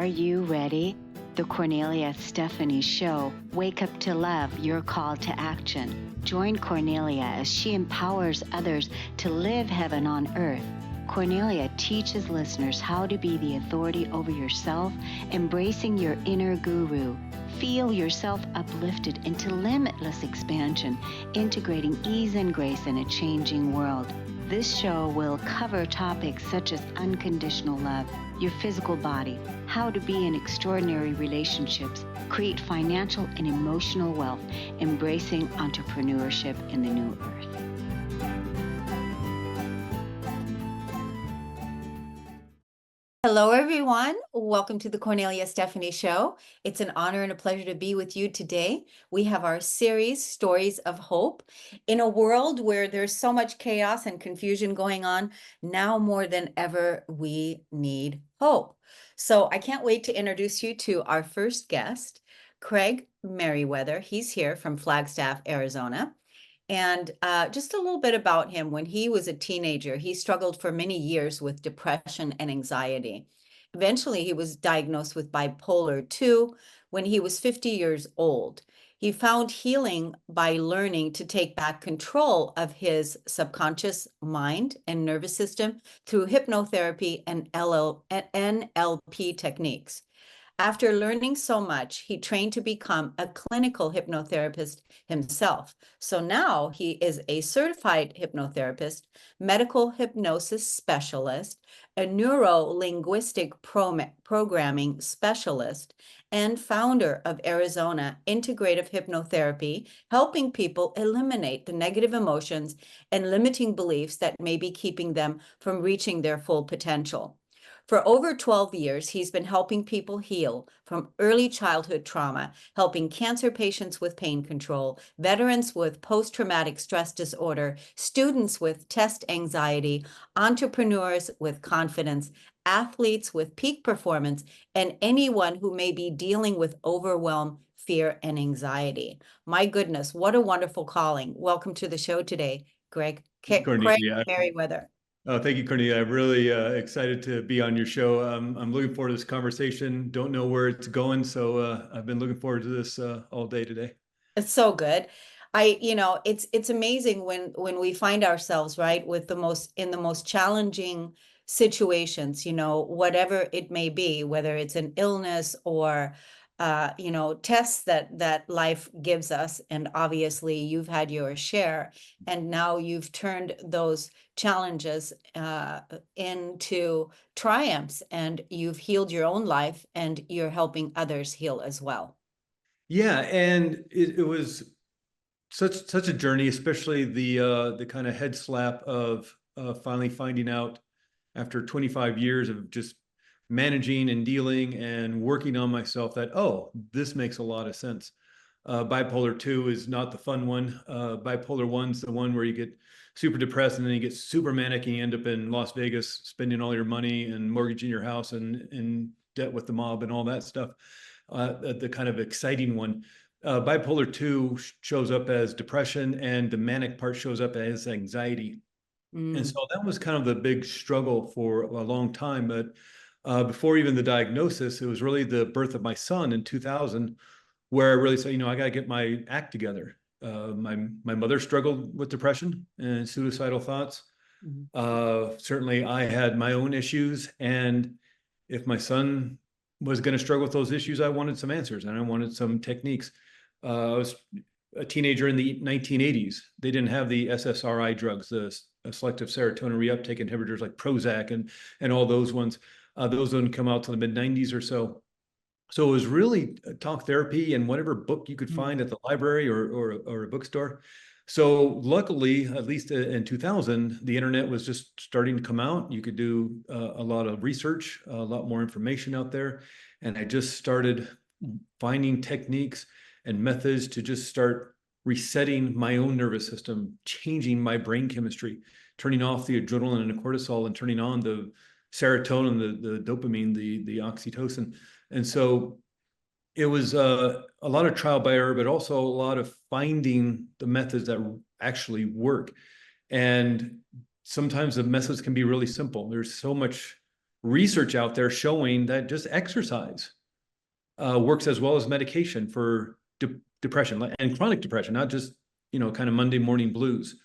Are you ready? The Kornelia Stephanie Show. Wake up to love, your call to action. Join Kornelia as she empowers others to live heaven on earth. Kornelia teaches listeners how to be the authority over yourself, embracing your inner guru. Feel yourself uplifted into limitless expansion, integrating ease and grace in a changing world. This show will cover topics such as unconditional love, your physical body, how to be in extraordinary relationships, create financial and emotional wealth, embracing entrepreneurship in the new earth. Hello, everyone. Welcome to the Kornelia Stephanie Show. It's an honor and a pleasure to be with you today. We have our series, Stories of Hope. In a world where there's so much chaos and confusion going on, now more than ever, we need hope. So I can't wait to introduce you to our first guest, Craig Meriwether. He's here from Flagstaff, Arizona. And just a little bit about him. When he was a teenager, he struggled for many years with depression and anxiety. Eventually, he was diagnosed with bipolar 2 when he was 50 years old. He found healing by learning to take back control of his subconscious mind and nervous system through hypnotherapy and NLP techniques. After learning so much, he trained to become a clinical hypnotherapist himself. So now he is a certified hypnotherapist, medical hypnosis specialist, a neuro-linguistic programming specialist, and founder of Arizona Integrative Hypnotherapy, helping people eliminate the negative emotions and limiting beliefs that may be keeping them from reaching their full potential. For over 12 years, he's been helping people heal from early childhood trauma, helping cancer patients with pain control, veterans with post-traumatic stress disorder, students with test anxiety, entrepreneurs with confidence, athletes with peak performance, and anyone who may be dealing with overwhelm, fear, and anxiety. My goodness, what a wonderful calling. Welcome to the show today, Craig Meriwether. Oh, thank you, Kornelia. I'm really excited to be on your show. I'm looking forward to this conversation. Don't know where it's going, so I've been looking forward to this all day today. It's so good. It's amazing when we find ourselves, right, with the most challenging situations, whatever it may be, whether it's an illness or tests that life gives us. And obviously you've had your share, and now you've turned those challenges into triumphs, and you've healed your own life, and you're helping others heal as well. Yeah, and it was such a journey, especially the kind of head slap of finally finding out after 25 years of just managing and dealing and working on myself that, oh, this makes a lot of sense. Bipolar 2 is not the fun one. Bipolar 1's the one where you get super depressed and then you get super manic and you end up in Las Vegas spending all your money and mortgaging your house and in debt with the mob and all that stuff. The kind of exciting one. Bipolar 2 shows up as depression, and the manic part shows up as anxiety. And so that was kind of the big struggle for a long time. But before even the diagnosis, it was really the birth of my son in 2000, where I really said, I got to get my act together. My mother struggled with depression and suicidal thoughts. Certainly, I had my own issues, and if my son was going to struggle with those issues, I wanted some answers and I wanted some techniques. I was a teenager in the 1980s. They didn't have the SSRI drugs, the selective serotonin reuptake inhibitors like Prozac and all those ones. Those didn't come out till the mid-90s or so. So it was really talk therapy and whatever book you could find at the library or a bookstore. So luckily, at least in 2000, the internet was just starting to come out. You could do a lot of research, a lot more information out there. And I just started finding techniques and methods to just start resetting my own nervous system, changing my brain chemistry, turning off the adrenaline and the cortisol and turning on the serotonin, the dopamine, the oxytocin. And so it was a lot of trial by error, but also a lot of finding the methods that actually work. And sometimes the methods can be really simple. There's so much research out there showing that just exercise works as well as medication for depression and chronic depression, not just, kind of Monday morning blues.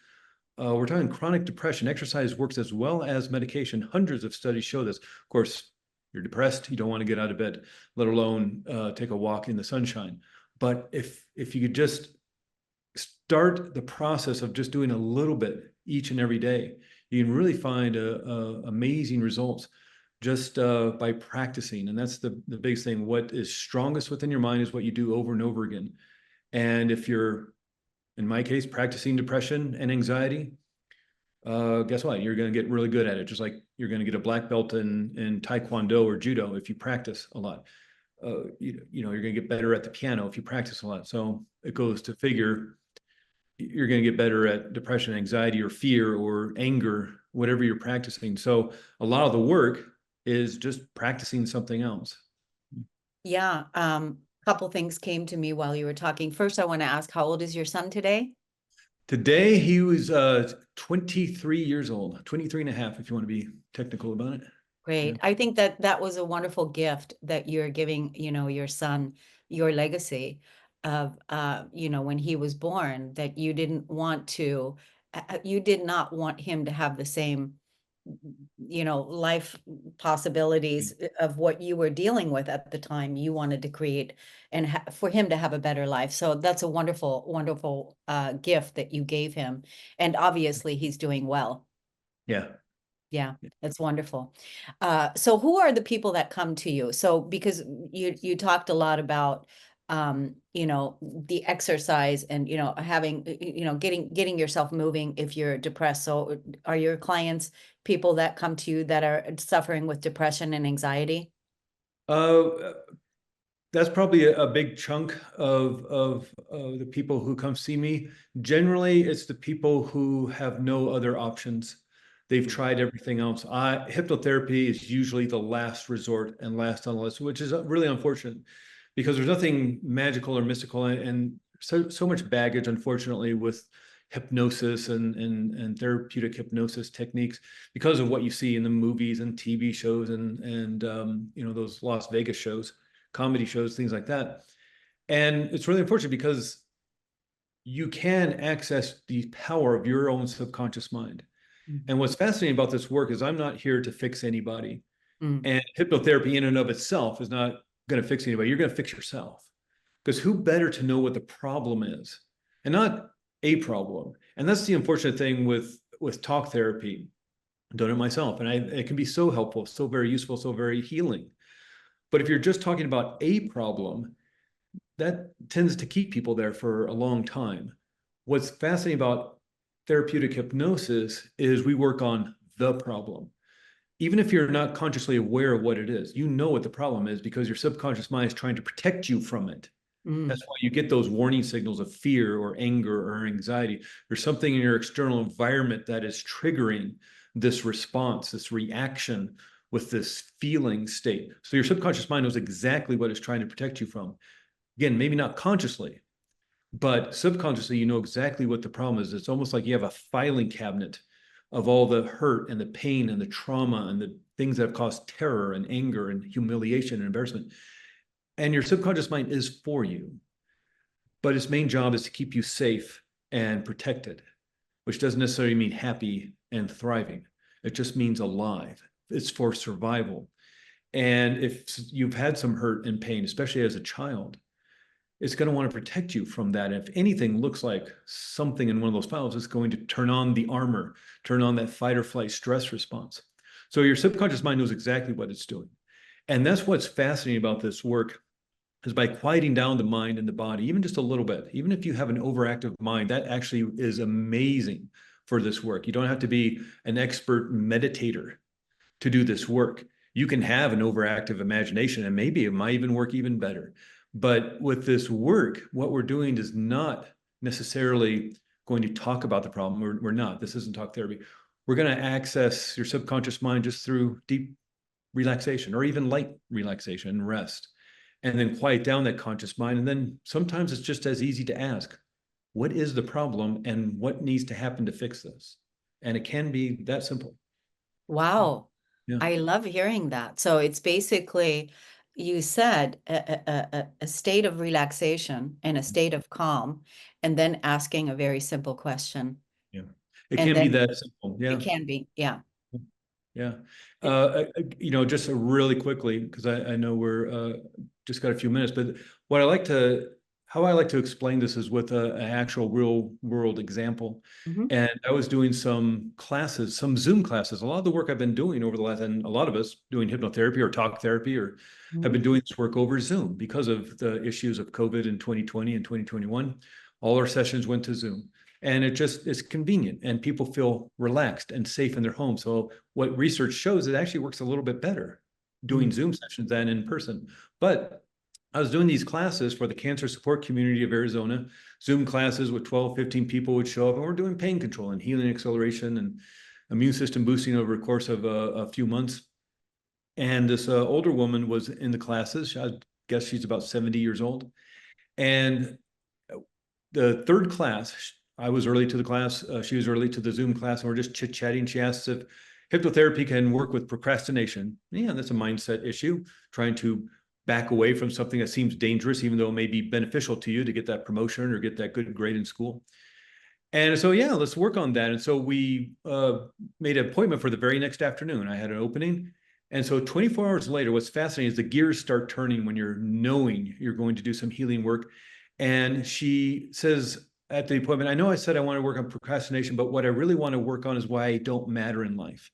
We're talking chronic depression. Exercise works as well as medication. Hundreds of studies show this. Of course, you're depressed, you don't want to get out of bed, let alone take a walk in the sunshine. But if you could just start the process of just doing a little bit each and every day, you can really find amazing results just by practicing. And that's the biggest thing. What is strongest within your mind is what you do over and over again. And if you're, in my case, practicing depression and anxiety, guess what? You're going to get really good at it. Just like you're going to get a black belt in Taekwondo or Judo if you practice a lot. You're going to get better at the piano if you practice a lot. So it goes to figure you're going to get better at depression, anxiety, or fear, or anger, whatever you're practicing. So a lot of the work is just practicing something else. Yeah. Couple things came to me while you were talking. First, I want to ask, how old is your son today? Today, he was 23 years old, 23 and a half, if you want to be technical about it. Great. Yeah. I think that that was a wonderful gift that you're giving, your son, your legacy of, when he was born, that you didn't want to, you did not want him to have the same, life possibilities of what you were dealing with at the time. You wanted to create and for him to have a better life. So that's a wonderful, wonderful gift that you gave him. And obviously he's doing well. Yeah. Yeah, that's wonderful. So who are the people that come to you? So because you talked a lot about the exercise and having getting yourself moving if you're depressed. So are your clients people that come to you that are suffering with depression and anxiety? Uh, that's probably a big chunk of the people who come see me. Generally, it's the people who have no other options. They've tried everything else. Hypnotherapy is usually the last resort and last on the list, which is really unfortunate because there's nothing magical or mystical and so much baggage, unfortunately, with hypnosis and therapeutic hypnosis techniques because of what you see in the movies and TV shows and those Las Vegas shows, comedy shows, things like that. And it's really unfortunate because you can access the power of your own subconscious mind. And what's fascinating about this work is I'm not here to fix anybody. Mm. And hypnotherapy in and of itself is not going to fix anybody. You're going to fix yourself. Because who better to know what the problem is and not a problem? And that's the unfortunate thing with talk therapy. I've done it myself. And it can be so helpful, so very useful, so very healing. But if you're just talking about a problem, that tends to keep people there for a long time. What's fascinating about therapeutic hypnosis is we work on the problem. Even if you're not consciously aware of what it is, you know what the problem is because your subconscious mind is trying to protect you from it. Mm. That's why you get those warning signals of fear or anger or anxiety. There's something in your external environment that is triggering this response, this reaction with this feeling state. So your subconscious mind knows exactly what it's trying to protect you from. Again, maybe not consciously, but subconsciously, you know exactly what the problem is. It's almost like you have a filing cabinet of all the hurt and the pain and the trauma and the things that have caused terror and anger and humiliation and embarrassment. And your subconscious mind is for you, but its main job is to keep you safe and protected, which doesn't necessarily mean happy and thriving. It just means alive. It's for survival. And if you've had some hurt and pain, especially as a child, it's going to want to protect you from that. If anything looks like something in one of those files, it's going to turn on the armor, turn on that fight or flight stress response. So your subconscious mind knows exactly what it's doing. And that's what's fascinating about this work is by quieting down the mind and the body, even just a little bit, even if you have an overactive mind, that actually is amazing for this work. You don't have to be an expert meditator to do this work. You can have an overactive imagination and maybe it might even work even better. But with this work, what we're doing is not necessarily going to talk about the problem. We're not. This isn't talk therapy. We're going to access your subconscious mind just through deep relaxation or even light relaxation and rest, and then quiet down that conscious mind. And then sometimes it's just as easy to ask, what is the problem and what needs to happen to fix this? And it can be that simple. Wow. Yeah. I love hearing that. So it's basically, you said a state of relaxation and a state of calm, and then asking a very simple question. Yeah. It And can be then that simple. it Yeah. can be, yeah. Yeah. It- Just really quickly, because I know we're just got a few minutes, but what I like to, how I like to explain this is with an actual real world example. Mhm, And I was doing some classes, some Zoom classes. A lot of the work I've been doing over the last, and a lot of us doing hypnotherapy or talk therapy or have mhm, been doing this work over Zoom because of the issues of COVID in 2020 and 2021. All our sessions went to Zoom. And it just is convenient and people feel relaxed and safe in their home. So what research shows, it actually works a little bit better doing mhm. Zoom sessions than in person. But I was doing these classes for the cancer support community of Arizona, Zoom classes with 12, 15 people would show up, and we're doing pain control and healing acceleration and immune system boosting over the course of a few months. And this older woman was in the classes. I guess she's about 70 years old. And the third class, I was early to the class. She was early to the Zoom class, and we're just chit chatting. She asks if hypnotherapy can work with procrastination. Yeah, that's a mindset issue, trying to back away from something that seems dangerous, even though it may be beneficial to you to get that promotion or get that good grade in school. And so, yeah, let's work on that. And so we made an appointment for the very next afternoon. I had an opening. And so 24 hours later, what's fascinating is the gears start turning when you're knowing you're going to do some healing work. And she says at the appointment, I know I said I want to work on procrastination, but what I really want to work on is why I don't matter in life.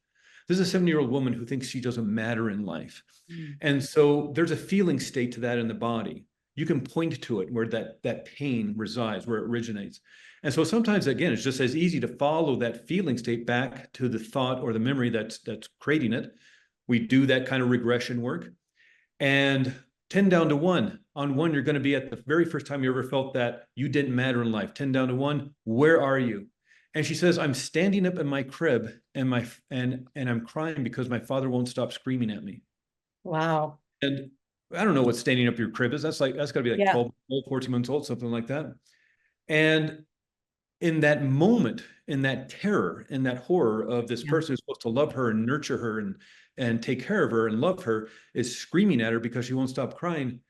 This is a 70-year-old woman who thinks she doesn't matter in life. Mm. And so there's a feeling state to that in the body. You can point to it where that pain resides, where it originates. And so sometimes, again, it's just as easy to follow that feeling state back to the thought or the memory that's creating it. We do that kind of regression work. And 10 down to 1. On 1, you're going to be at the very first time you ever felt that you didn't matter in life. 10 down to 1, where are you? And she says, I'm standing up in my crib and I'm crying because my father won't stop screaming at me. Wow. And I don't know what standing up your crib is. That's got to be like Yeah. 12, 14 months old, something like that. And in that moment, in that terror, in that horror of this Yeah. person who's supposed to love her and nurture her and take care of her and love her is screaming at her because she won't stop crying.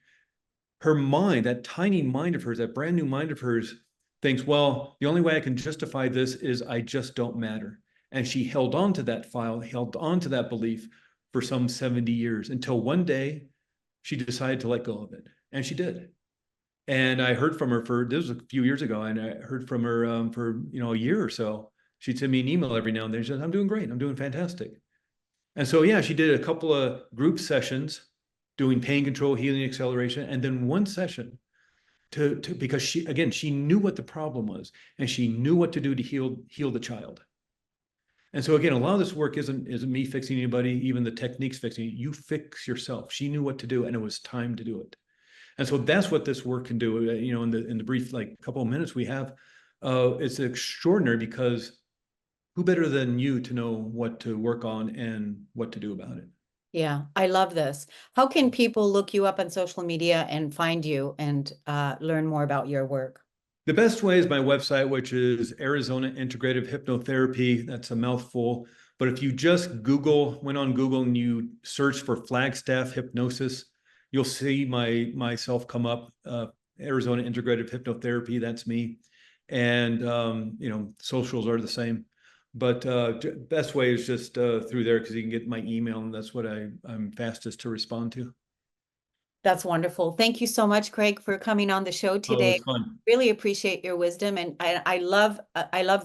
Her mind, that tiny mind of hers, that brand new mind of hers, thinks, well, the only way I can justify this is I just don't matter. And she held on to that file, held on to that belief for some 70 years until one day she decided to let go of it. And she did. And I heard from her this was a few years ago, and I heard from her for a year or so. She'd send me an email every now and then. She said, I'm doing great. I'm doing fantastic. And so, yeah, she did a couple of group sessions doing pain control, healing acceleration, and then one session because she knew what the problem was and she knew what to do to heal the child. And so again, a lot of this work isn't me fixing anybody, even the techniques fixing you. You fix yourself. She knew what to do, and it was time to do it. And so that's what this work can do. In the brief couple of minutes we have, it's extraordinary because who better than you to know what to work on and what to do about it? Yeah, I love this. How can people look you up on social media and find you and learn more about your work? The best way is my website, which is Arizona Integrative Hypnotherapy. That's a mouthful. But if you just went on Google and you search for Flagstaff hypnosis, you'll see myself come up. Arizona Integrative Hypnotherapy, that's me. And socials are the same. But best way is just through there because you can get my email, and that's what I'm fastest to respond to. That's wonderful. Thank you so much, Craig, for coming on the show Oh, it today. was fun. Really appreciate your wisdom, and I love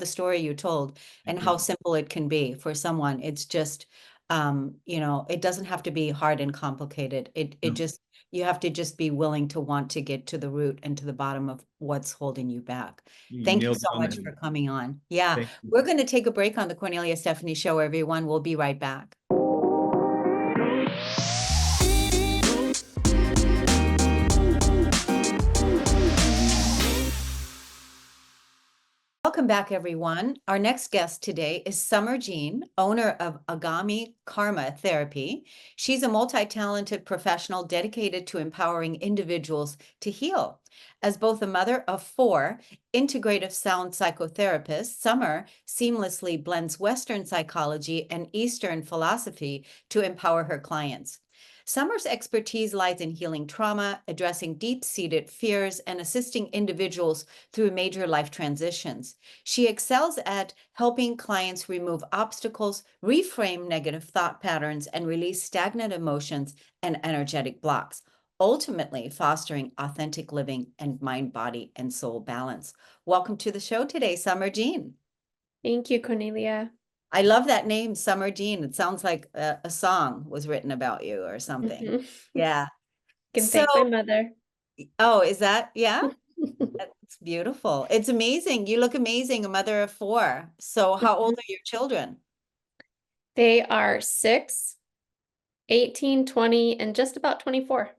the story you told and Thank how you. simple it can be for someone. It's just it doesn't have to be hard and complicated. It No, just you have to just be willing to want to get to the root and to the bottom of what's holding you back. you Thank you nailed it so on the much for head. coming on. Yeah, Thank you. we're going to take a break on the Kornelia Stephanie Show, everyone. We'll be right back. Welcome back, everyone. Our next guest today is Summer Jean, owner of Agami Karma Therapy. She's a multi-talented professional dedicated to empowering individuals to heal. As both a mother of four, integrative sound psychotherapist, Summer seamlessly blends Western psychology and Eastern philosophy to empower her clients. Summer's expertise lies in healing trauma, addressing deep-seated fears, and assisting individuals through major life transitions. She excels at helping clients remove obstacles, reframe negative thought patterns, and release stagnant emotions and energetic blocks, ultimately fostering authentic living and mind, body, and soul balance. Welcome to the show today, Summer Jean. Thank you, Cornelia. I love that name, Summer Jean. It sounds like a song was written about you or something. Mhm. Yeah. Can So, thank my mother. oh, is that, yeah? That's beautiful. It's amazing. You look amazing, a mother of four. So how old are your children? They are 6, 18, 20, and just about 24.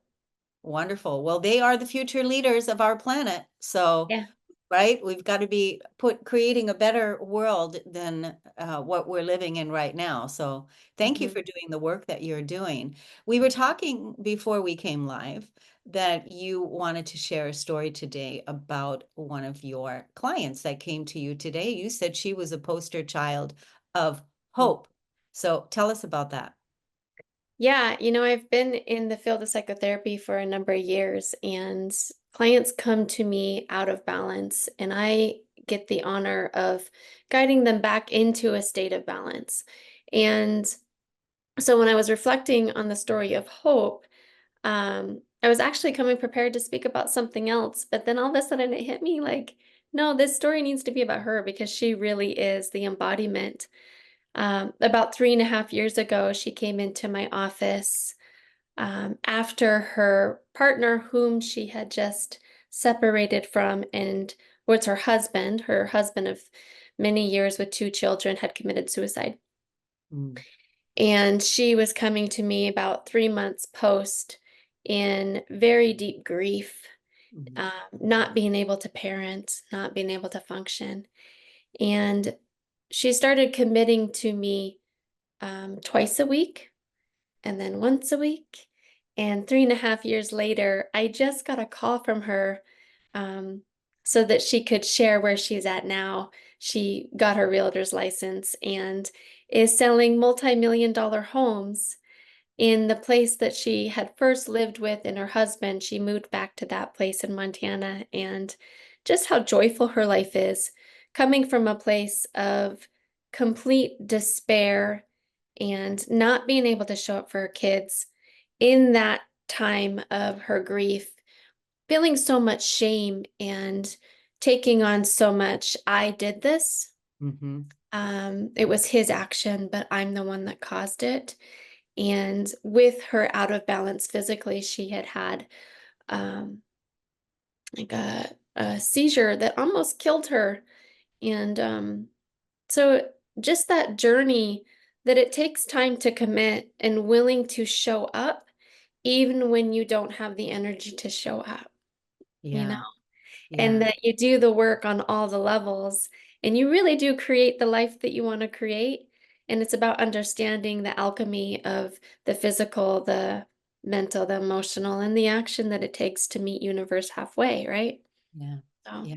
Wonderful. Well, they are the future leaders of our planet. So, Yeah. right, we've got to be creating a better world than what we're living in right now. So thank you Mhm. for doing the work that you're doing. We were talking before we came live that you wanted to share a story today about one of your clients that came to you today. You said she was a poster child of hope. So tell us about that. Yeah, I've been in the field of psychotherapy for a number of years, and clients come to me out of balance, and I get the honor of guiding them back into a state of balance. And so when I was reflecting on the story of hope, I was actually coming prepared to speak about something else, but then all of a sudden it hit me like, no, this story needs to be about her because she really is the embodiment. About 3.5 years ago, she came into my office after her partner, whom she had just separated from, and was her husband of many years with 2 children, had committed suicide. Mm, And she was coming to me about 3 months post in very deep grief, mhm, not being able to parent, not being able to function. And she started committing to me twice a week and then once a week. And 3.5 years later, I just got a call from her um, so that she could share where she's at now. She got her realtor's license and is selling multi-million dollar homes in the place that she had first lived with and her husband. She moved back to that place in Montana, and just how joyful her life is, coming from a place of complete despair and not being able to show up for her kids in that time of her grief, feeling so much shame and taking on so much. I did this. mhm. It was his action, but I'm the one that caused it. And with her out of balance physically, she had had um, like a seizure that almost killed her. And so just that journey, that it takes time to commit and willing to show up, even when you don't have the energy to show up, you know? Yeah, And yeah, that you do the work on all the levels, and you really do create the life that you want to create. And it's about understanding the alchemy of the physical, the mental, the emotional, and the action that it takes to meet universe halfway, right? yeah, So yeah.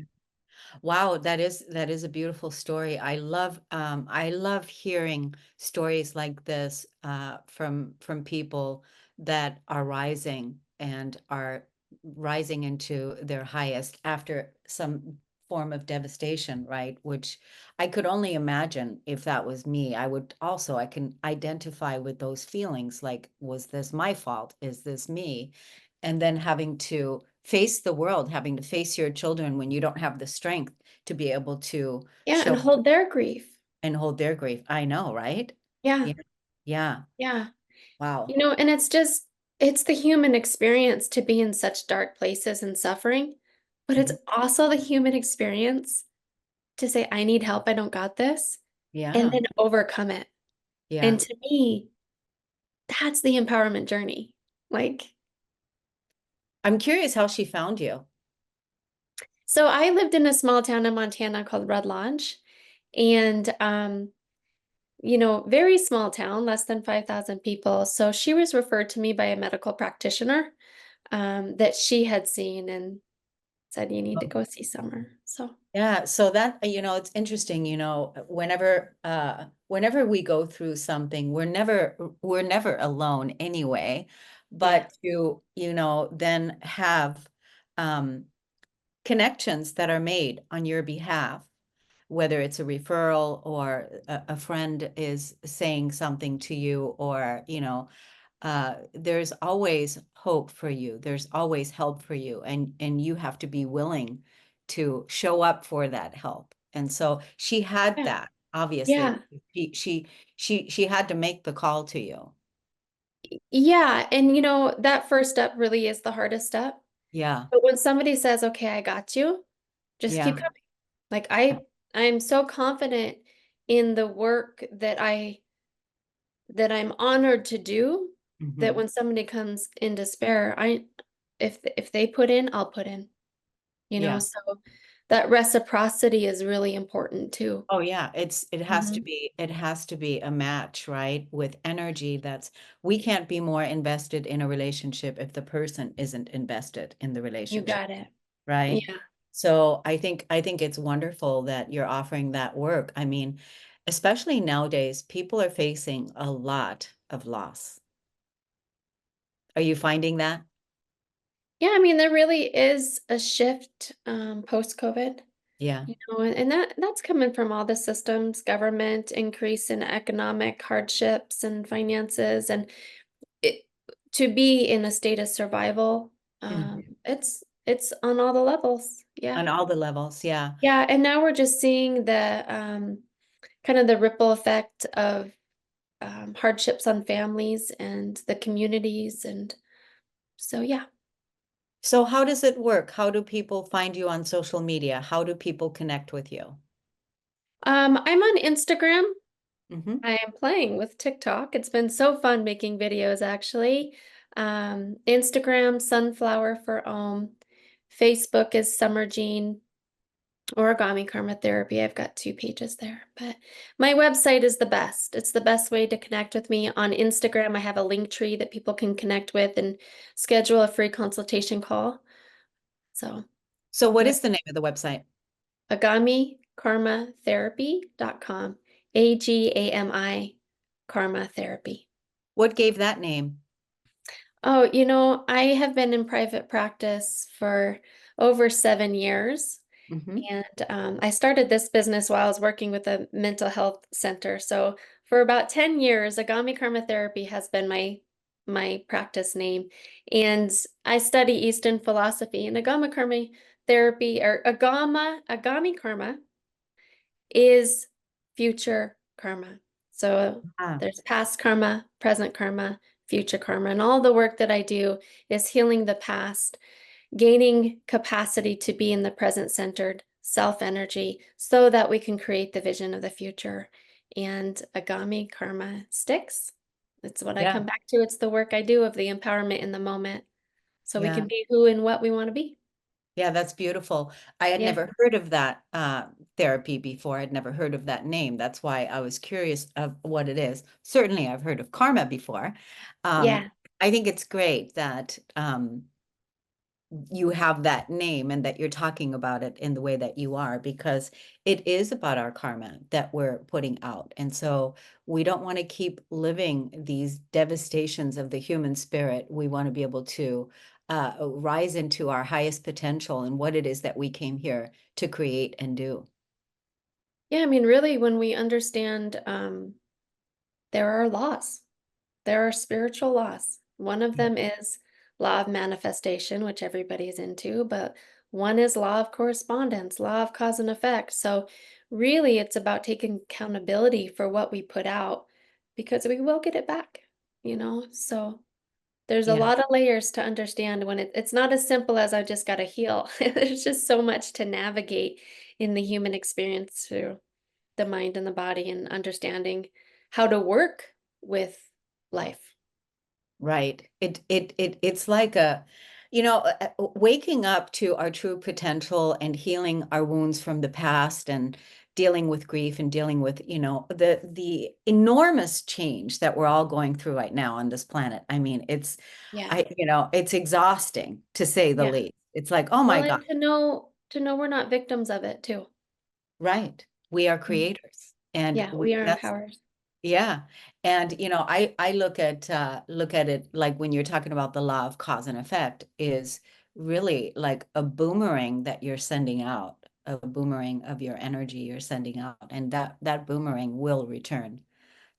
Wow, that is a beautiful story. I love hearing stories like this from people that are rising and are rising into their highest after some form of devastation, right? Which I could only imagine if that was me. I can identify with those feelings like, was this my fault? Is this me? And then having to face the world, having to face your children when you don't have the strength to be able to yeah, and show hold their grief. and hold their grief. I know, right? Yeah, Yeah. Yeah. yeah. Wow. And it's the human experience to be in such dark places and suffering, but it's Mhm. also the human experience to say, I need help, I don't got this, and Yeah. then overcome it. And Yeah. to me, that's the empowerment journey. Like, I'm curious how she found you. So I lived in a small town in Montana called Red Lodge, and very small town, less than 5,000 people. So she was referred to me by a medical practitioner that she had seen and said, you need to go see Summer. So Yeah, so that, it's interesting, whenever we go through something, we're never alone anyway. yeah, But to, then have um connections that are made on your behalf, whether it's a referral or a friend is saying something to you, or, there's always hope for you. There's always help for you, and you have to be willing to show up for that help. And so she had yeah, that, obviously. yeah, She had to make the call to you. yeah. And that first step really is the hardest step. Yeah, But when somebody says, okay, I got you, just keep yeah. coming. Like I'm so confident in the work that I'm honored to do, that Mhm. when somebody comes in despair, if they put in, I'll put in, Yeah. so that reciprocity is really important too. Oh yeah, Mhm. it has to be a match, right? With energy. We can't be more invested in a relationship if the person isn't invested in the You relationship, got it. right? Yeah. So I think it's wonderful that you're offering that work. I mean, especially nowadays, people are facing a lot of loss. Are you finding that? Yeah, I mean, there really is a shift post-COVID, Yeah. and that's coming from all the systems, government, increase in economic hardships and finances, and it, to be in a state of survival. Mhm. It's on all the levels. Yeah. On all the levels, yeah. Yeah, and now we're just seeing the kind of the ripple effect of hardships on families and the communities, and so yeah. So how does it work? How do people find you on social media? How do people connect with you? I'm on Instagram. Hmm. I am playing with TikTok. It's been so fun making videos, actually. Instagram, Sunflower for Om. Facebook is Summer Jean. Origami Karma Therapy. I've got 2 pages there, but my website is the best. It's the best way to connect with me. On Instagram, I have a link tree that people can connect with and schedule a free consultation call. So, So what yeah, is the name of the website? agamikarmatherapy.com. AGAMI Karma Therapy. What gave that name? Oh, I have been in private practice for over 7 years. Hmm. And I started this business while I was working with a mental health center. So for about 10 years, Agami Karma Therapy has been my practice name. And I study Eastern philosophy, and Agama Karma Therapy, or Agami Karma, is future karma. So Ah, there's past karma, present karma, future karma, and all the work that I do is healing the past, gaining capacity to be in the present centered self energy so that we can create the vision of the future. And Agami Karma sticks. It's what I yeah, come back to. It's the work I do of the empowerment in the moment so we yeah, can be who and what we want to be. yeah, that's beautiful. I had Yeah. never heard of that therapy before. I'd never heard of that name. That's why I was curious of what it is. Certainly, I've heard of karma before. Um, Yeah. I think it's great that you have that name and that you're talking about it in the way that you are, because it is about our karma that we're putting out. And so we don't want to keep living these devastations of the human spirit. We want to be able to rise into our highest potential and what it is that we came here to create and do. Yeah. I mean, really, when we understand there are laws. There are spiritual laws. One of Yeah. them is law of manifestation, which everybody's into, but one is law of correspondence, law of cause and effect. So really it's about taking accountability for what we put out, because we will get it back. So there's a Yeah. lot of layers to understand when it's not as simple as I just got to heal. There's just so much to navigate in the human experience through the mind and the body, and understanding how to work with life. Right. It's like a, Waking up to our true potential and healing our wounds from the past and dealing with grief and dealing with, the enormous change that we're all going through right now on this planet. I mean, Yeah. it's exhausting to say the Yeah. least. It's like, oh my Well, God, and to know we're not victims of it too. right. We are Mm. creators. And Yeah, we are empowered. yeah. And I look at it like when you're talking about the law of cause and effect is really like a boomerang that you're sending out, a boomerang of your energy you're sending out, and that boomerang will return.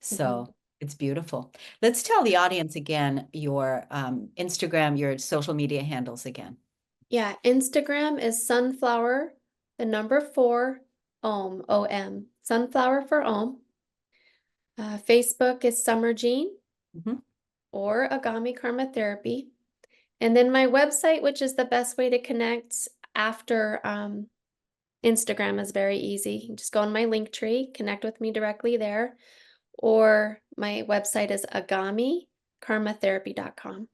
Mhm. So it's beautiful. Let's tell the audience again your Instagram, your social media handles again. Yeah, Instagram is sunflower, the number 4, OM, sunflower for Om. Facebook is Summer Jean Mhm. or Agami Karma Therapy. And then my website, which is the best way to connect after Instagram, is very easy. You just go on my link tree, connect with me directly there, or my website is agamikarmatherapy.com.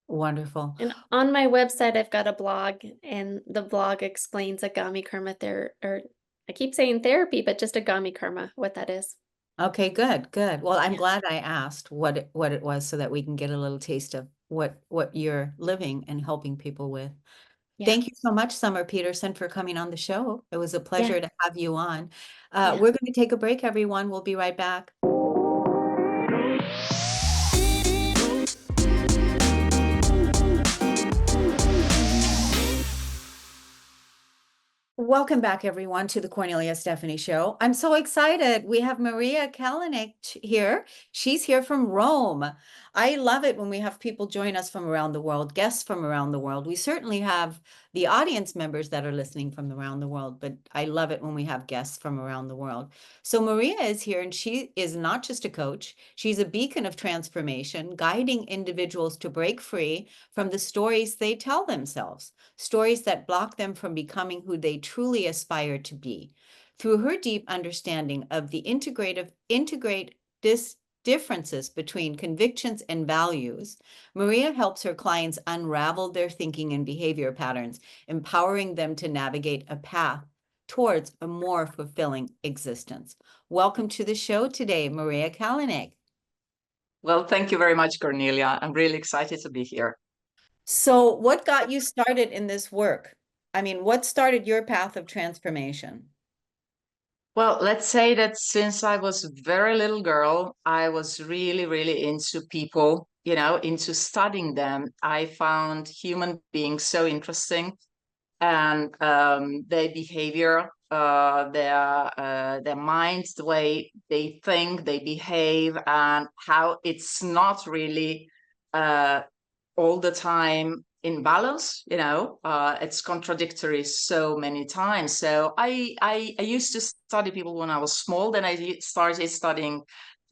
Wonderful. And on my website, I've got a blog, and the blog explains Agami Karma Therapy, or I keep saying therapy, but just Agami Karma, what that is. Okay, good, good. Well, I'm Yeah. glad I asked what it was so that we can get a little taste of what you're living and helping people with. Yeah. Thank you so much, Summer Peterson, for coming on the show. It was a Yeah. pleasure to have you on. Yeah. We're going to take a break, everyone. We'll be right back. Welcome back, everyone, to the Kornelia Stephanie Show. I'm so excited. We have Marija Kalenic here. She's here from Rome. I love it when we have people join us from around the world, guests from around the world. We certainly have the audience members that are listening from around the world, but I love it when we have guests from around the world. So Marija is here, and she is not just a coach. She's a beacon of transformation, guiding individuals to break free from the stories they tell themselves, stories that block them from becoming who they truly aspire to be. Through her deep understanding of the differences between convictions and values, Marija helps her clients unravel their thinking and behavior patterns, empowering them to navigate a path towards a more fulfilling existence. Welcome to the show today, Marija Kalenic. Well, thank you very much, Cornelia. I'm really excited to be here. So what got you started in this work? I mean, what started your path of transformation? Well, let's say that since I was a very little girl, I was really, really into people, into studying them. I found human beings so interesting, and their behavior, their minds, the way they think, they behave, and how it's not really all the time in balance. It's contradictory so many times. So I used to study people when I was small. Then I started studying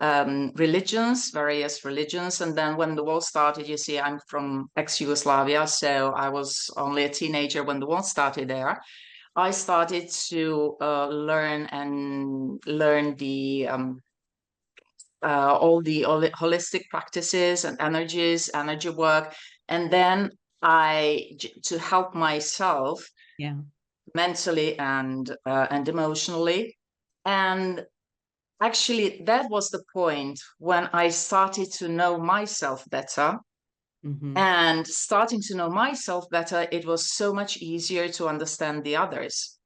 various religions, and then when the war started, you see, I'm from ex-Yugoslavia, so I was only a teenager when the war started there. I started to learn the all the holistic practices and energy work. And then to help myself Yeah. mentally and emotionally. And actually, that was the point when I started to know myself better. Mm-hmm. And starting to know myself better, it was so much easier to understand the others.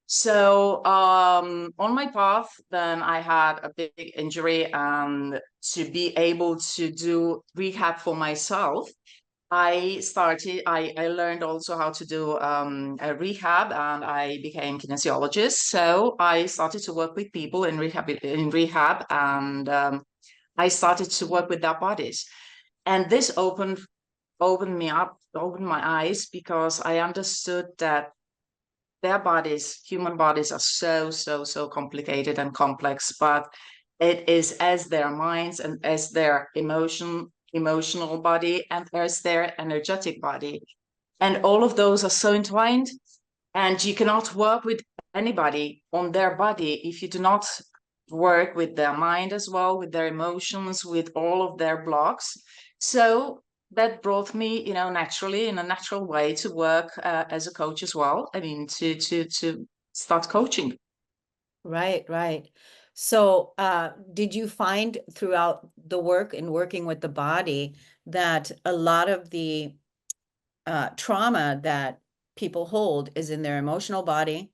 So on my path, then I had a big injury, and to be able to do rehab for myself, I learned also how to do a rehab, and I became kinesiologist. So I started to work with people in rehab, and I started to work with their bodies. And this opened my eyes, because I understood that their bodies, human bodies, are so complicated and complex, but it is as their minds and as their emotional body and as their energetic body. And all of those are so entwined, and you cannot work with anybody on their body if you do not work with their mind as well, with their emotions, with all of their blocks. So that brought me, you know, naturally in a natural way to work as a coach as well. I mean, to start coaching. Right, right. So, did you find throughout the work and working with the body that a lot of the trauma that people hold is in their emotional body,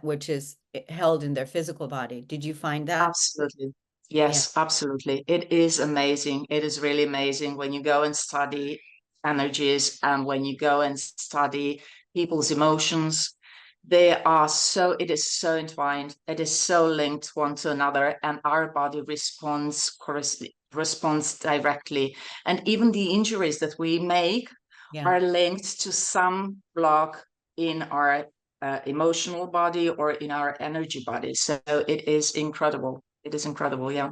which is held in their physical body? Did you find that? Absolutely. Yeah. Yes, absolutely. It is amazing. It is really amazing when you go and study energies and when you go and study people's emotions. It is so entwined. It is so linked one to another, and our body responds directly. And even the injuries that we make Yeah. are linked to some block in our emotional body or in our energy body. So it is incredible. It is incredible, yeah.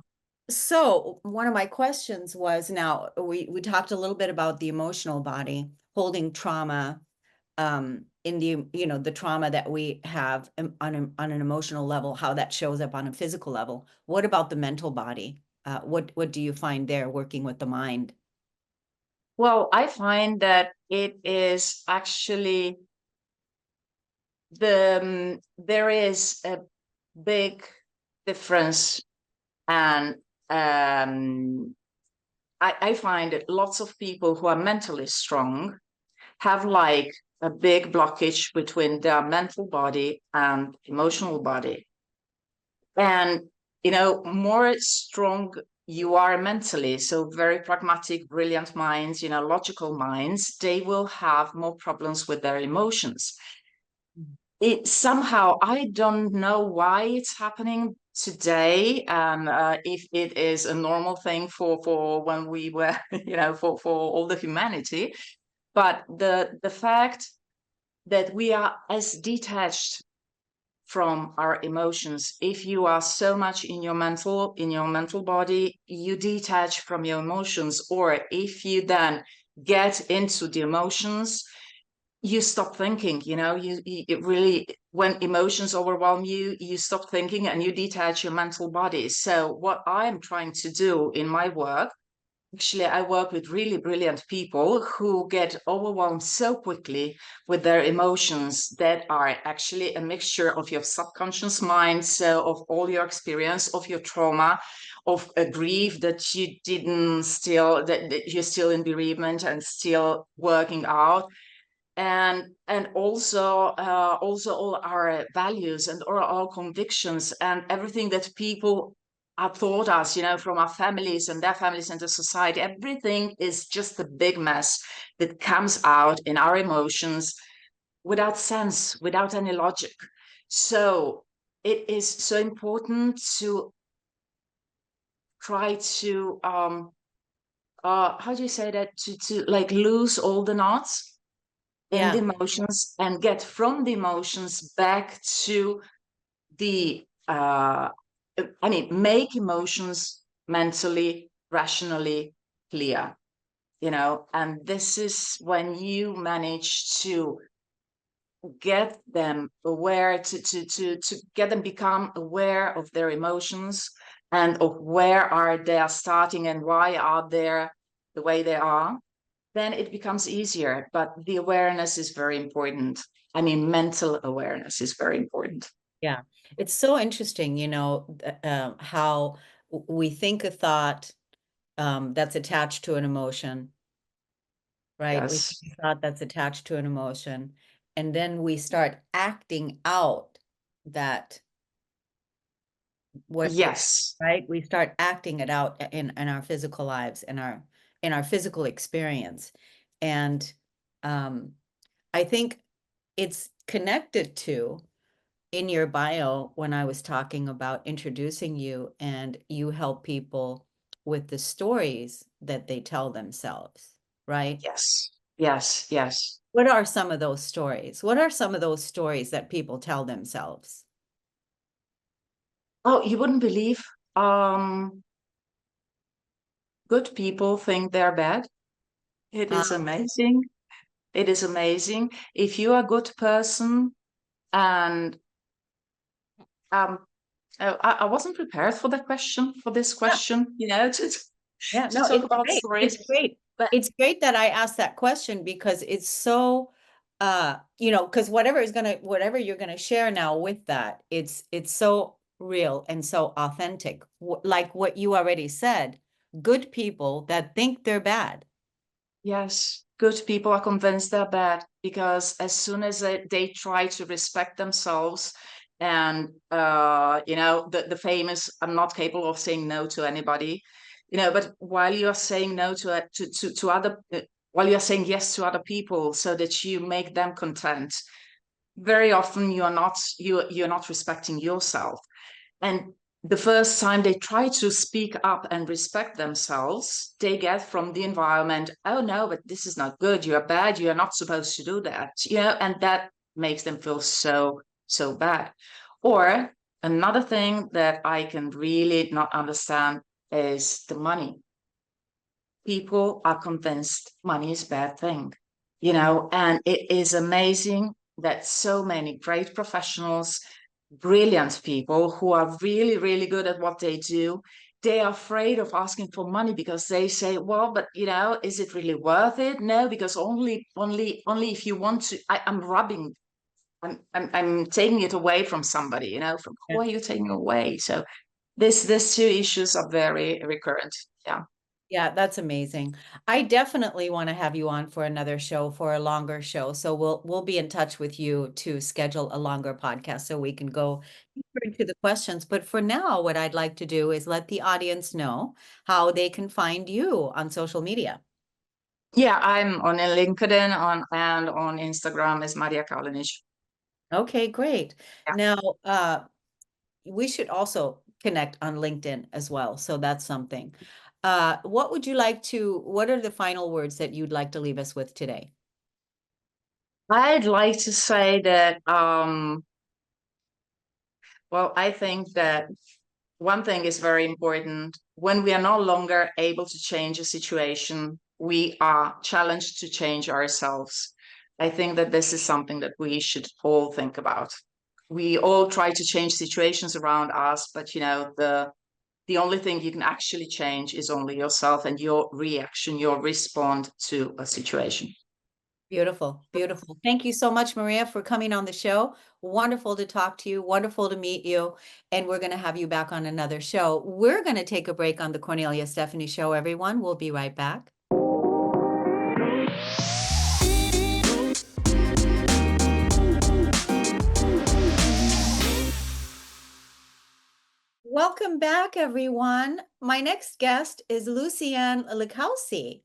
So one of my questions was, now we talked a little bit about the emotional body holding trauma, in the, you know, the trauma that we have on an emotional level, how that shows up on a physical level. What about the mental body? What do you find there working with the mind? Well, I find that it is actually there is a big difference, and I find that lots of people who are mentally strong have like a big blockage between their mental body and emotional body. And, you know, more strong you are mentally, so very pragmatic, brilliant minds, you know, logical minds, they will have more problems with their emotions. It somehow, I don't know why it's happening today, and if it is a normal thing for when we were, you know, for all the humanity, but the fact that we are as detached from our emotions. If you are so much in your mental body, you detach from your emotions. Or if you then get into the emotions, you stop thinking, you know, it really, when emotions overwhelm you, you stop thinking and you detach your mental body. So what I'm trying to do in my work, actually, I work with really brilliant people who get overwhelmed so quickly with their emotions that are actually a mixture of your subconscious mind, so of all your experience, of your trauma, of a grief that you didn't still, that you're still in bereavement and still working out. And also all our values and all our convictions and everything that people have taught us, you know, from our families and their families and the society. Everything is just a big mess that comes out in our emotions without sense, without any logic. So it is so important to try to how do you say that, to like lose all the knots in the Yeah. emotions and get from the emotions back to the I mean, make emotions mentally, rationally clear, you know. And this is when you manage to get them aware, to get them become aware of their emotions and of where are they are starting and why are they the way they are, then it becomes easier. But the awareness is very important. I mean, mental awareness is very important. Yeah. It's so interesting, you know, how we think a thought that's attached to an emotion, right? We Yes. think a thought that's attached to an emotion, and then we start acting out that what Yes. right? We start acting it out in our physical lives, in our physical experience. And I think it's connected to, in your bio, when I was talking about introducing you, and you help people with the stories that they tell themselves, right? Yes. Yes. Yes. What are some of those stories? What are some of those stories that people tell themselves? Oh, you wouldn't believe. Um, Good people think they're bad. It Uh, is amazing. It is amazing. If you are a good person, and um, I wasn't prepared for that question, for this yeah, question, you know, yeah, to no, talk it's about great. stories. It's great. It's great that I asked that question because it's so, because whatever you're gonna share now with that, it's so real and so authentic. Like what you already said, good people that think they're bad. Yes, good people are convinced they're bad because as soon as they try to respect themselves and the famous I'm not capable of saying no to anybody, but while you're saying no to other while you're saying yes to other people so that you make them content, very often you're not respecting yourself. And the first time they try to speak up and respect themselves, they get from the environment, oh no, but this is not good. You are bad. You are not supposed to do that. And that makes them feel so bad. Or another thing that I can really not understand is the money. People are convinced money is a bad thing, and it is amazing that so many great professionals, brilliant people who are really, really good at what they do, they are afraid of asking for money because they say, well, but is it really worth it? No, because only if you want to, I'm taking it away from somebody, from who are you taking away? So these two issues are very recurrent. Yeah. Yeah, that's amazing. I definitely want to have you on for another show, for a longer show. So we'll be in touch with you to schedule a longer podcast so we can go deeper into the questions. But for now, what I'd like to do is let the audience know how they can find you on social media. Yeah, I'm on LinkedIn and on Instagram is Marija Kalenic. Okay, great. Yeah. Now, we should also connect on LinkedIn as well. So that's something. What are the final words that you'd like to leave us with today? I'd like to say that, well, I think that one thing is very important. When we are no longer able to change a situation, we are challenged to change ourselves. I think that this is something that we should all think about. We all try to change situations around us, but the only thing you can actually change is only yourself and your reaction, your response to a situation. Beautiful, beautiful. Thank you so much, Maria, for coming on the show. Wonderful to talk to you, wonderful to meet you. And we're going to have you back on another show. We're going to take a break on the Kornelia Stephanie Show, everyone. We'll be right back. Welcome back, everyone. My next guest is Lucyann Licausi.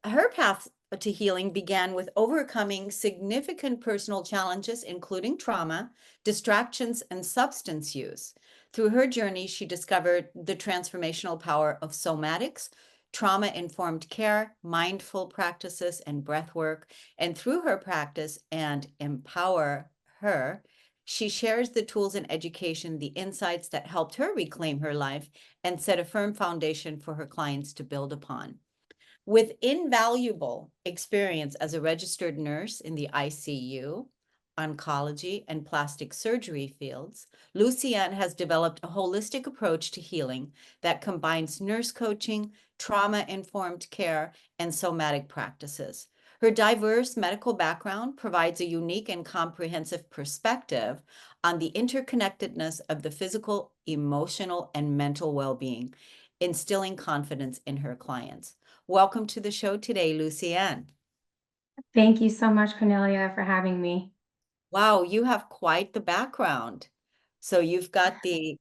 Her path to healing began with overcoming significant personal challenges, including trauma, distractions, and substance use. Through her journey, she discovered the transformational power of somatics, trauma-informed care, mindful practices, and breath work. And through her practice and Empower Her, she shares the tools and education, the insights that helped her reclaim her life and set a firm foundation for her clients to build upon. With invaluable experience as a registered nurse in the ICU, oncology, and plastic surgery fields, Lucyann has developed a holistic approach to healing that combines nurse coaching, trauma-informed care, and somatic practices. Her diverse medical background provides a unique and comprehensive perspective on the interconnectedness of the physical, emotional, and mental well-being, instilling confidence in her clients. Welcome to the show today, Lucyann. Thank you so much, Cornelia, for having me. Wow, you have quite the background. So you've got your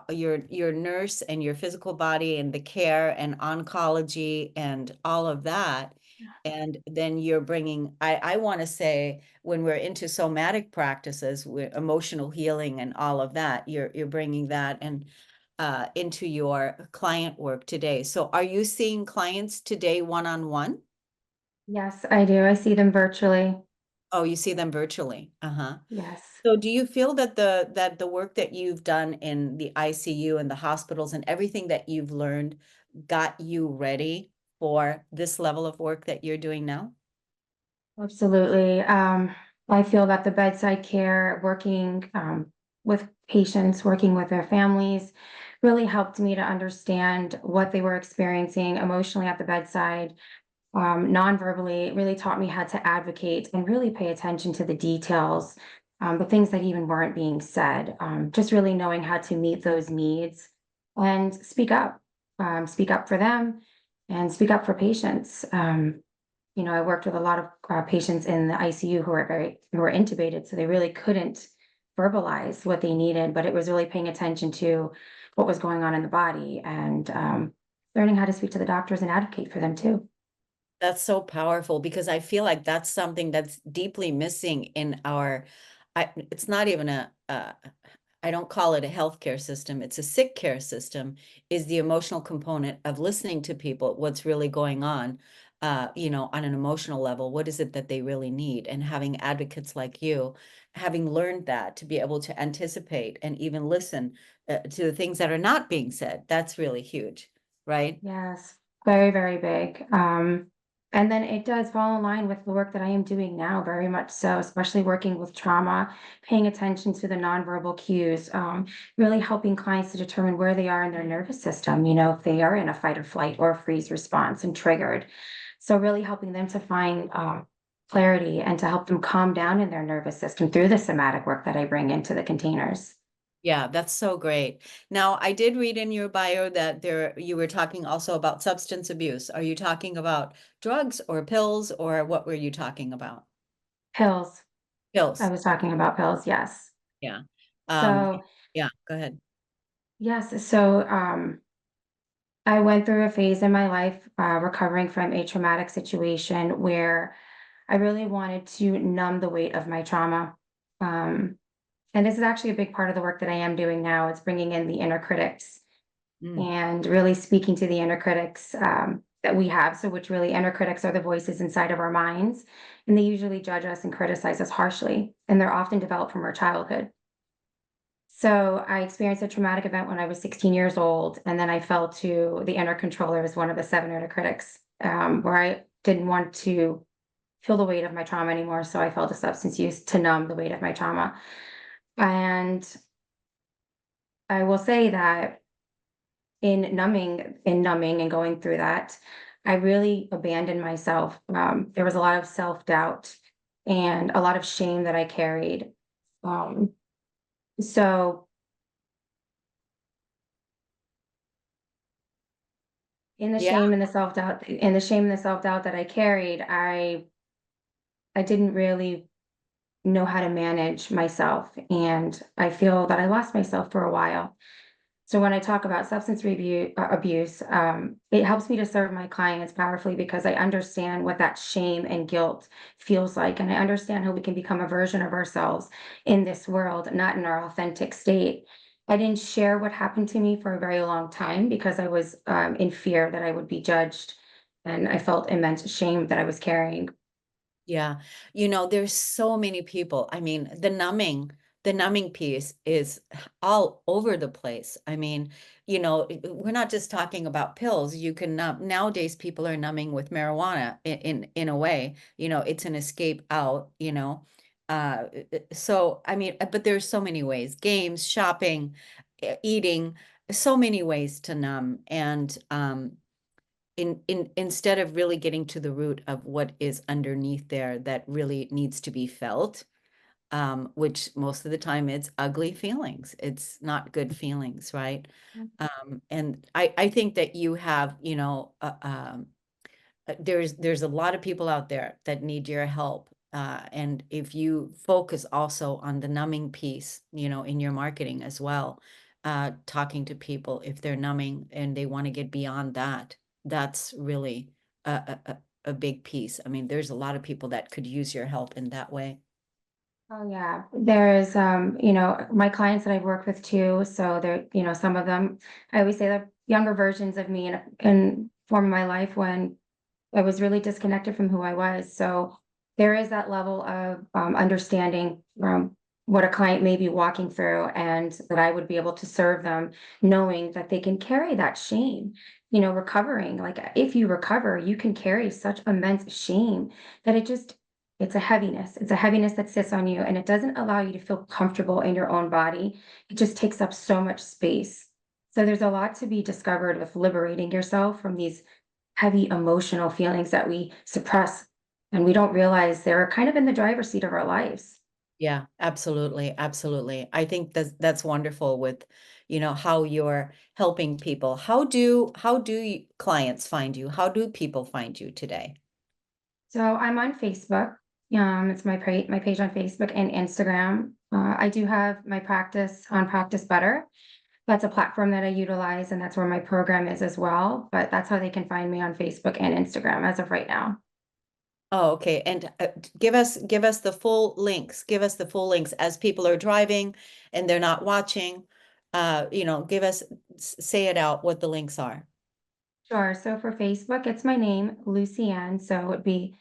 nurse and your physical body and the care and oncology and all of that. And then you're bringing, I want to say, when we're into somatic practices, emotional healing and all of that, you're bringing that and into your client work today. So are you seeing clients today one-on-one? Yes, I do. I see them virtually. Oh, you see them virtually. Uh-huh. Yes. So do you feel that the work that you've done in the ICU and the hospitals and everything that you've learned got you ready for this level of work that you're doing now? Absolutely. I feel that the bedside care, working with patients, working with their families, really helped me to understand what they were experiencing emotionally at the bedside. Non-verbally, it really taught me how to advocate and really pay attention to the details, the things that even weren't being said. Just really knowing how to meet those needs and speak up for them and speak up for patients. I worked with a lot of patients in the ICU who were intubated, so they really couldn't verbalize what they needed, but it was really paying attention to what was going on in the body and learning how to speak to the doctors and advocate for them too. That's so powerful because I feel like that's something that's deeply missing in our, it's not even I don't call it a healthcare system, it's a sick care system, is the emotional component of listening to people, what's really going on, on an emotional level. What is it that they really need? And having advocates like you, having learned that to be able to anticipate and even listen to the things that are not being said, that's really huge, right? Yes, very, very big. And then it does fall in line with the work that I am doing now, very much so, especially working with trauma, paying attention to the nonverbal cues, really helping clients to determine where they are in their nervous system, if they are in a fight or flight or freeze response and triggered. So really helping them to find clarity and to help them calm down in their nervous system through the somatic work that I bring into the containers. Yeah, that's so great. Now, I did read in your bio that you were talking also about substance abuse. Are you talking about drugs or pills, or what were you talking about? Pills. I Pills. was talking about pills, yes. Yeah. So, Yeah, go ahead. yes, so I went through a phase in my life recovering from a traumatic situation where I really wanted to numb the weight of my trauma. Um, and this is actually a big part of the work that I am doing now. It's bringing in the inner critics Mm, and really speaking to the inner critics that we have. So, which really inner critics are the voices inside of our minds, and they usually judge us and criticize us harshly, and they're often developed from our childhood. So I experienced a traumatic event when I was 16 years old, and then I fell to the inner controller as one of the seven inner critics, where I didn't want to feel the weight of my trauma anymore. So I fell to substance use to numb the weight of my trauma. And I will say that in numbing and going through that, I really abandoned myself. There was a lot of self-doubt and a lot of shame that I carried. Um, so in the yeah, shame and the self-doubt that I carried, I didn't really know how to manage myself, and I feel that I lost myself for a while. So when I talk about abuse, it helps me to serve my clients powerfully because I understand what that shame and guilt feels like, and I understand how we can become a version of ourselves in this world, not in our authentic state. I didn't share what happened to me for a very long time because I was in fear that I would be judged, and I felt immense shame that I was carrying. yeah. There's so many people. I mean, the numbing piece is all over the place. I mean, we're not just talking about pills. You can numb nowadays. People are numbing with marijuana in a way. It's an escape out. So I mean, but there's so many ways: games, shopping, eating. So many ways to numb, and instead of really getting to the root of what is underneath there that really needs to be felt, which most of the time it's ugly feelings. It's not good feelings, right? And I think that you have, there's a lot of people out there that need your help. And if you focus also on the numbing piece, in your marketing as well, talking to people if they're numbing and they want to get beyond that, that's really a big piece. I mean, there's a lot of people that could use your help in that way. Oh yeah, there's my clients that I've worked with too. So they're, some of them, I always say they're younger versions of me in form of my life when I was really disconnected from who I was. So there is that level of understanding what a client may be walking through, and that I would be able to serve them, knowing that they can carry that shame. Recovering, like if you recover, you can carry such immense shame that it just It's a heaviness. It's a heaviness that sits on you, and it doesn't allow you to feel comfortable in your own body. It just takes up so much space. So there's a lot to be discovered with liberating yourself from these heavy emotional feelings that we suppress, and we don't realize they're kind of in the driver's seat of our lives. Yeah, absolutely, absolutely. I think that's wonderful with, how you're helping people. How do clients find you? How do people find you today? So I'm on Facebook. It's my page on Facebook and Instagram. I do have my practice on Practice Better. That's a platform that I utilize, and that's where my program is as well. But that's how they can find me on Facebook and Instagram as of right now. Oh, okay. And give us the full links. Give us the full links as people are driving and they're not watching. Give us say it out what the links are. Sure. So for Facebook, it's my name, Lucyann. So it would be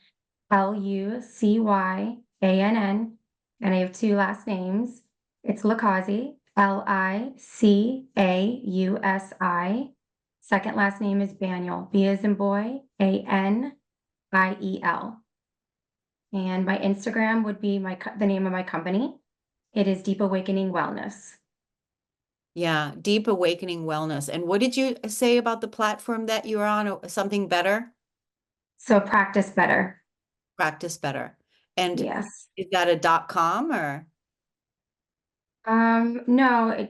Lucyann, and I have two last names. It's Licausi, Licausi. Second last name is Baniel, B as in boy, Aniel. And my Instagram would be the name of my company. It is Deep Awakening Wellness. Yeah, Deep Awakening Wellness. And what did you say about the platform that you're on? Something better? So Practice Better. Practice Better. And Yes. is that a .com or? No,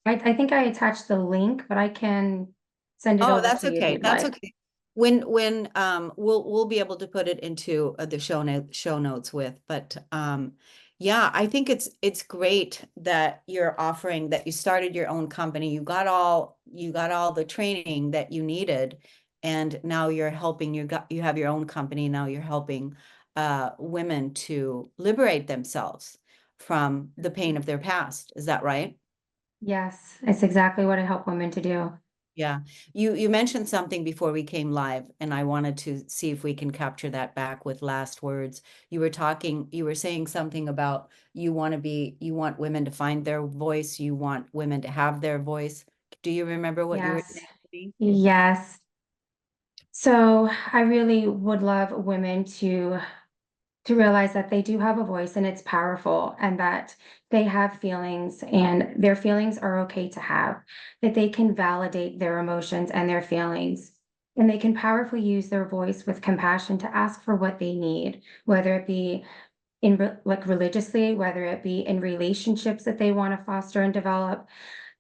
I think I attached the link, but I can send it Oh, over that's to you if okay. you'd That's like. okay. When we'll be able to put it into the show notes but yeah, I think it's great that you're offering that you started your own company. You got all the training that you needed, and now you're helping you have your own company. Now you're helping women to liberate themselves from the pain of their past. Is that right? Yes, it's exactly what I help women to do. Yeah, you mentioned something before we came live, and I wanted to see if we can capture that back with last words. You were saying something about you want women to find their voice, you want women to have their voice. Do you remember what you were Yes, saying to me? yes. So I really would love women to realize that they do have a voice and it's powerful, and that they have feelings and their feelings are okay to have, that they can validate their emotions and their feelings, and they can powerfully use their voice with compassion to ask for what they need, whether it be like religiously, whether it be in relationships that they want to foster and develop,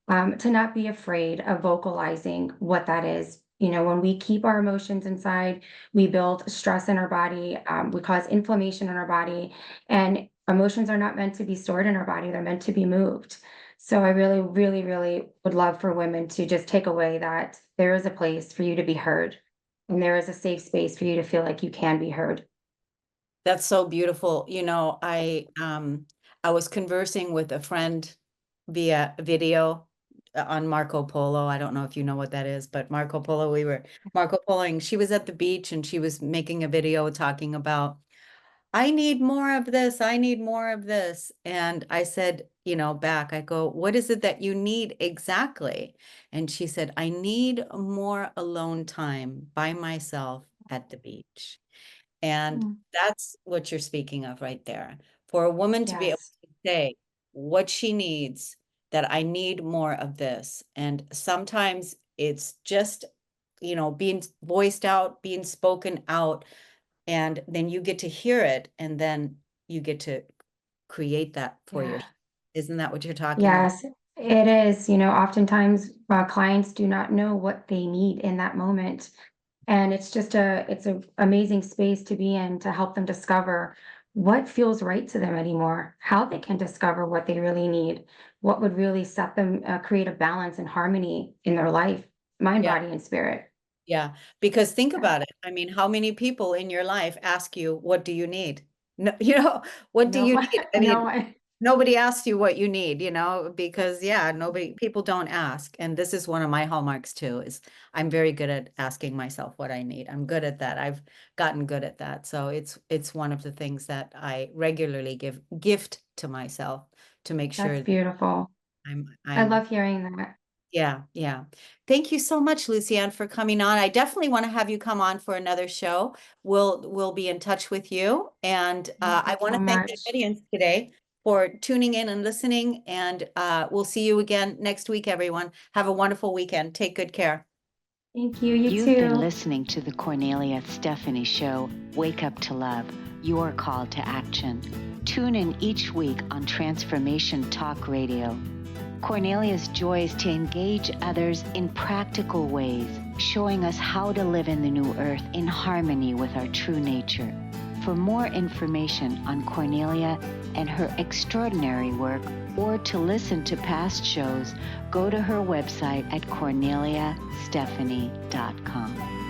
to not be afraid of vocalizing what that is. When we keep our emotions inside, we build stress in our body, we cause inflammation in our body, and emotions are not meant to be stored in our body, they're meant to be moved. So I really, really, really would love for women to just take away that there is a place for you to be heard, and there is a safe space for you to feel like you can be heard. That's so beautiful. I was conversing with a friend via video on Marco Polo. I don't know if you know what that is, but Marco Polo, we were Marco Poloing. She was at the beach and she was making a video talking about, I need more of this. I need more of this. And I said, back, I go, what is it that you need exactly? And she said, I need more alone time by myself at the beach. And Mm. that's what you're speaking of right there. For a woman to be able Yes. to say what she needs, that I need more of this. And sometimes it's just, being voiced out, being spoken out, and then you get to hear it, and then you get to create that for Yeah. yourself. Isn't that what you're talking about? Yes, it is. Oftentimes clients do not know what they need in that moment. And it's a amazing space to be in to help them discover what feels right to them anymore, how they can discover what they really need, what would really set them, create a balance and harmony in their life, mind, Yeah. body, and spirit. Yeah. Because think Yeah. about it. I mean, how many people in your life ask you, what do you need? No, what do No, you need? I mean, no, nobody asks you what you need, because people don't ask. And this is one of my hallmarks too, is I'm very good at asking myself what I need. I'm good at that. I've gotten good at that. So it's one of the things that I regularly gift to myself to make sure that's that beautiful. I'm I I'm love hearing that. Yeah, yeah. Thank you so much, Lucyann, for coming on. I definitely want to have you come on for another show. We'll be in touch with you. And Thank you I want so to thank the much. audience today for tuning in and listening. And we'll see you again next week, everyone. Have a wonderful weekend. Take good care. Thank you. You You've been too. listening to the Kornelia Stephanie Show, Wake Up to Love, your call to action. Tune in each week on Transformation Talk Radio. Kornelia's joy is to engage others in practical ways, showing us how to live in the new earth in harmony with our true nature. For more information on Kornelia and her extraordinary work, or to listen to past shows, go to her website at korneliastephanie.com.